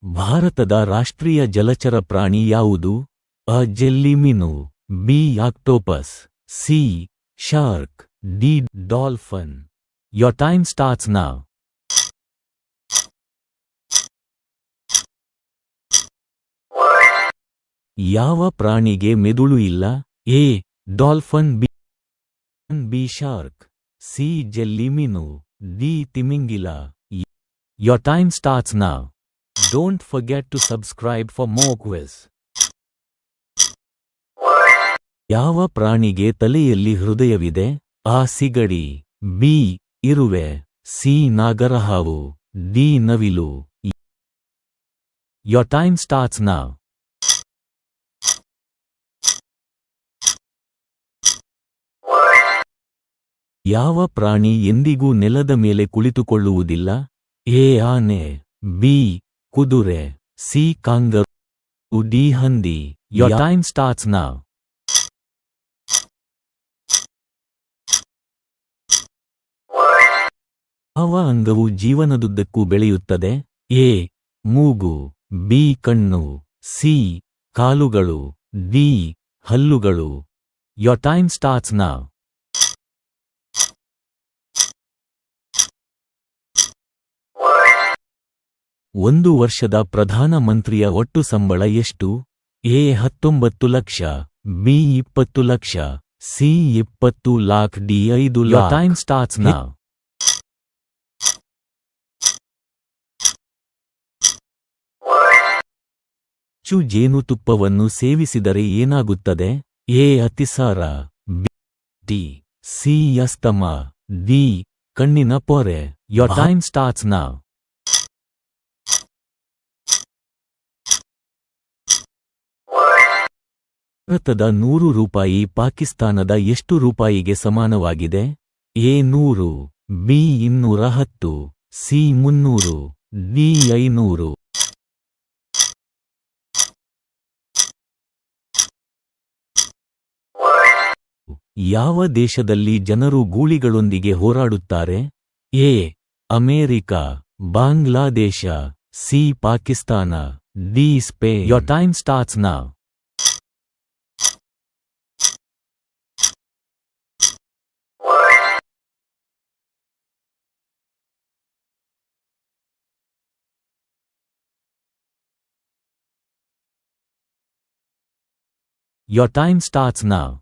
ಭಾರತದ ರಾಷ್ಟ್ರೀಯ ಜಲಚರ ಪ್ರಾಣಿ ಯಾವುದು? ಅ. ಜೆಲ್ಲಿ ಮೀನು, B. Octopus, C. Shark, D. Dolphin. Your time starts now. ಯಾವ ಪ್ರಾಣಿಗೆ ಮೆದುಳು ಇಲ್ಲ? A. Dolphin, B. Shark, C. Jelly ಮೀನು, D. ತಿಮಿಂಗಿಲ. Your time starts now. Don't forget to subscribe for more quiz. ಯಾವ ಪ್ರಾಣಿಗೆ ತಲೆಯಲ್ಲಿ ಹೃದಯವಿದೆ? ಆ. ಸಿಗಡಿ, ಬಿ. ಇರುವೆ, ಸಿ. ನಾಗರಹಾವು, ಡಿ. ನವಿಲು. Your time starts now. ಯಾವ ಪ್ರಾಣಿ ಎಂದಿಗೂ ನೆಲದ ಮೇಲೆ ಕುಳಿತುಕೊಳ್ಳುವುದಿಲ್ಲ? ಎ. ಆನೆ, ಬಿ. ಕುದುರೆ, ಸಿ. Kangaroo, D. ಹಂದಿ. Your time starts now. ಯಾವ ಅಂಗವು ಜೀವನದುದ್ದಕ್ಕೂ ಬೆಳೆಯುತ್ತದೆ? ಎ. ಮೂಗು, ಬಿ. ಕಣ್ಣು, ಸಿ. ಕಾಲುಗಳು, ಡಿ. ಹಲ್ಲುಗಳು. Your time starts now. ಒಂದು ವರ್ಷದ ಪ್ರಧಾನ ಮಂತ್ರಿಯ ಒಟ್ಟು ಸಂಬಳ ಎಷ್ಟು? A. 19 lakh, B. 20 lakh, C. 20 lakh, D. 5 lakh. Your time starts now. ಹೆಚ್ಚು ಜೇನುತುಪ್ಪವನ್ನು ಸೇವಿಸಿದರೆ ಏನಾಗುತ್ತದೆ? ಎ. ಅತಿಸಾರ, ಬಿ. ಸಿ. Asthma, D. ಕಣ್ಣಿನ ಪೊರೆ. Your time starts now. ಭಾರತದ 100 ರೂಪಾಯಿ ಪಾಕಿಸ್ತಾನದ ಎಷ್ಟು ರೂಪಾಯಿಗೆ ಸಮಾನವಾಗಿದೆ? ಎ. 100, ಬಿ. 210, ಸಿ. 300, ಡಿ. 500. ಯಾವ ದೇಶದಲ್ಲಿ ಜನರು ಗೂಳಿಗಳೊಂದಿಗೆ ಹೋರಾಡುತ್ತಾರೆ? A. America, Bangladesh, C. Pakistan, D. Spain. Your time starts now. Your time starts now.